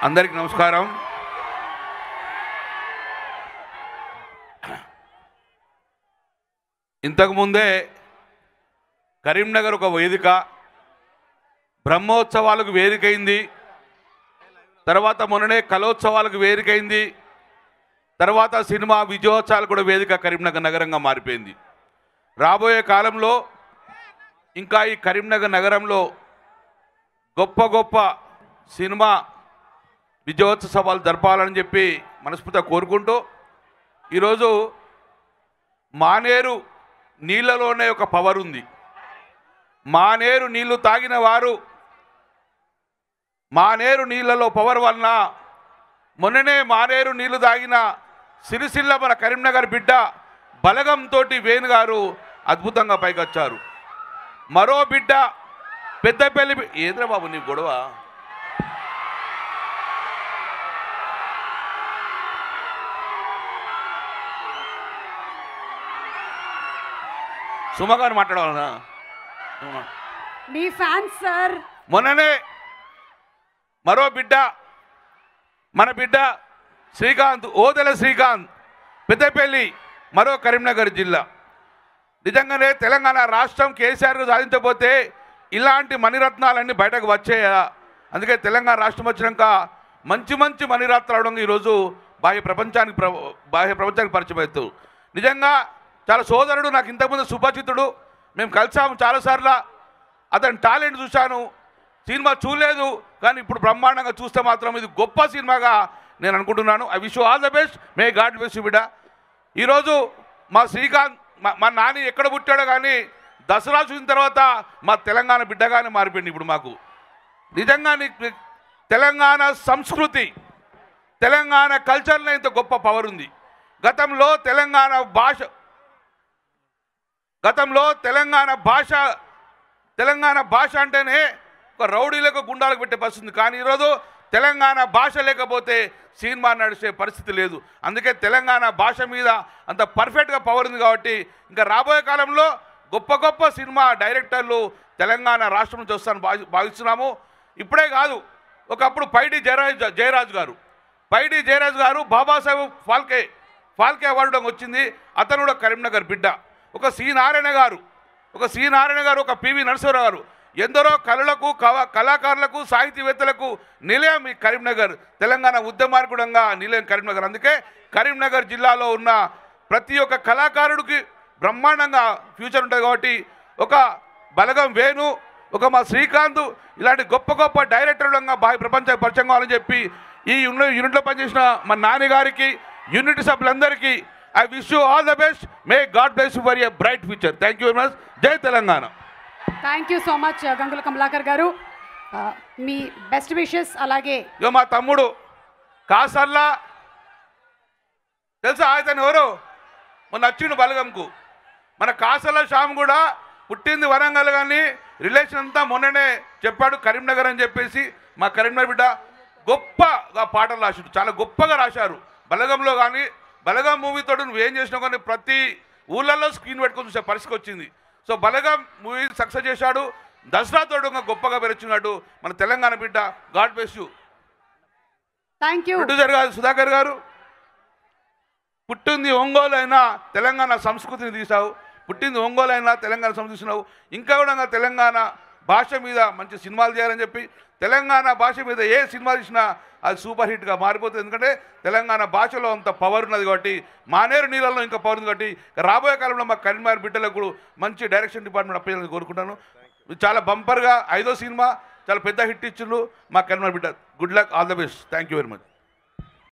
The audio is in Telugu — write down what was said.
అందరికీ నమస్కారం. ఇంతకుముందే కరీంనగర్ ఒక వేదిక, బ్రహ్మోత్సవాలకు వేదికైంది, తర్వాత మొన్ననే కళోత్సవాలకు వేదికైంది, తర్వాత సినిమా విజయోత్సవాలు కూడా వేదిక కరీంనగర్ నగరంగా మారిపోయింది. రాబోయే కాలంలో ఇంకా ఈ కరీంనగర్ నగరంలో గొప్ప గొప్ప సినిమా విజయోత్సవాలు జరపాలని చెప్పి మనస్ఫూర్తిగా కోరుకుంటూ, ఈరోజు మానేరు నీళ్ళలోనే ఒక పవర్ ఉంది. మానేరు నీళ్లు తాగిన వారు, మానేరు నీళ్ళలో పవర్ వలన మొన్ననే మానేరు నీళ్లు తాగిన సిరిసిల్ల మన కరీంనగర్ బిడ్డ బలగంతో వేణు గారు అద్భుతంగా పైకొచ్చారు. మరో బిడ్డ పెద్దపల్లి, ఏంద్రా బాబు నీ గొడవ, సుమగారు మాట్లాడాలన్నా, మీ ఫ్యాన్స్ సార్. మొన్ననే మరో బిడ్డ, మన బిడ్డ శ్రీకాంత్, ఓదెల శ్రీకాంత్, పెద్దపల్లి, మరో కరీంనగర్ జిల్లా. నిజంగానే తెలంగాణ రాష్ట్రం కేసీఆర్ సాధించకపోతే ఇలాంటి మణిరత్నాలన్నీ బయటకు వచ్చాయా? అందుకే తెలంగాణ రాష్ట్రం వచ్చినాక మంచి మంచి మణిరత్నాలు అవడం ఈరోజు బాహ్య ప్రపంచానికి పరిచయం అవుతారు. నిజంగా చాలా సోదరుడు, నాకు ఇంతకుముందు సుపరిచితుడు, మేము కలిసాము చాలాసార్లు. అతని టాలెంట్ చూశాను, సినిమా చూడలేదు కానీ ఇప్పుడు బ్రహ్మాండంగా చూస్తే మాత్రం ఇది గొప్ప సినిమాగా నేను అనుకుంటున్నాను. I wish you all the best, may God bless you బిడ్డ. ఈరోజు మా శ్రీకాంత్, మా నాని ఎక్కడ పుట్టాడో కానీ దసరా చూసిన తర్వాత మా తెలంగాణ బిడ్డగానే మారిపోయింది ఇప్పుడు మాకు. నిజంగా తెలంగాణ సంస్కృతి, తెలంగాణ కల్చర్లో ఇంత గొప్ప పవర్ ఉంది. గతంలో తెలంగాణ భాష అంటేనే ఒక రౌడీలకు గుండాలకు పెట్టే పరిస్థితి ఉంది. కానీ ఈరోజు తెలంగాణ భాష లేకపోతే సినిమా నడిచే పరిస్థితి లేదు. అందుకే తెలంగాణ భాష మీద అంత పర్ఫెక్ట్గా పవర్ ఉంది. కాబట్టి ఇంకా రాబోయే కాలంలో గొప్ప గొప్ప సినిమా డైరెక్టర్లు తెలంగాణ రాష్ట్రం నుంచి వస్తారని భావిస్తున్నాము. ఇప్పుడే కాదు, ఒకప్పుడు పైడి జయరాజ్ గారు బాబాసాహెబ్ ఫాల్కే అవార్డు వచ్చింది. అతను కూడా కరీంనగర్ బిడ్డ. ఒక సి నారాయణ గారు, ఒక పివి నరసింహరావు గారు, ఎందరో కళలకు, కళాకారులకు, సాహితీవేత్తలకు నిలయం ఈ కరీంనగర్. తెలంగాణ ఉద్యమార్కుడంగా నిలయం కరీంనగర్. అందుకే కరీంనగర్ జిల్లాలో ఉన్న ప్రతి ఒక్క కళాకారుడికి బ్రహ్మాండంగా ఫ్యూచర్ ఉంటుంది. కాబట్టి ఒక బలగం వేణు, ఒక మా శ్రీకాంత్ ఇలాంటి గొప్ప గొప్ప డైరెక్టర్లుగా బాహ్య ప్రపంచానికి పరిచయం కావాలని చెప్పి ఈ యూనిట్లో పనిచేసిన మా నాన్నగారికి, యూనిట్ సభ్యులందరికీ I wish you all the best, may God bless you for a bright future. Thank you very much. జై Telangana. Thank you so much Gangula Kamalakar గారు. మీ బెస్ట్ విషెస్. అలాగే మా తమ్ముడు కాసర్లా తెలుసా, ఆయన ఎవరు మొన్న వచ్చిండు బలగంకు. మన కాసర్ల శ్యామ్ కూడా పుట్టింది వరంగల్ కానీ రిలేషన్ అంతా మొన్ననే చెప్పాడు కరీంనగర్ అని చెప్పేసి. మా కరీంనగర్ బిడ్డ గొప్పగా పాటలు రాశాడు, చాలా గొప్పగా రాశారు. బలగంలో కానీ బలగం మూవీతో నువ్వేం చేసినావు కానీ ప్రతి ఊళ్ళల్లో స్క్రీన్ పెట్టుకొని చూసే పరిస్థితి వచ్చింది. సో బలగం మూవీ సక్సెస్ చేశాడు. దసరాతో గొప్పగా పెరచున్నాడు మన తెలంగాణ బిడ్డ. God bless you. Thank you. Producer గారు సుధాకర్ గారు, పుట్టింది ఒంగోలు అయినా తెలంగాణ సంస్కృతిని తీసావు, పుట్టింది ఒంగోలు అయినా తెలంగాణ సంస్కృతి తీసినావు. ఇంకా కూడా తెలంగాణ భాష మీద మంచి సినిమాలు చేయాలని చెప్పి, తెలంగాణ భాష మీద ఏ సినిమా తీసినా అది సూపర్ హిట్గా మారిపోతుంది. ఎందుకంటే తెలంగాణ భాషలో అంత పవర్ ఉన్నది కాబట్టి, మానేరు నీళ్ళలో ఇంకా పవర్ ఉంది కాబట్టి రాబోయే కాలంలో మా కరీంనగర్ బిడ్డలకు కూడా మంచి డైరెక్షన్ డిపార్ట్మెంట్ అప్పయ్యాలని కోరుకుంటాను. చాలా బంపర్గా 5వ సినిమా చాలా పెద్ద హిట్ ఇచ్చిండ్రు మా కరీంనగర్ బిడ్డ. Good luck, all the best. Thank you very much.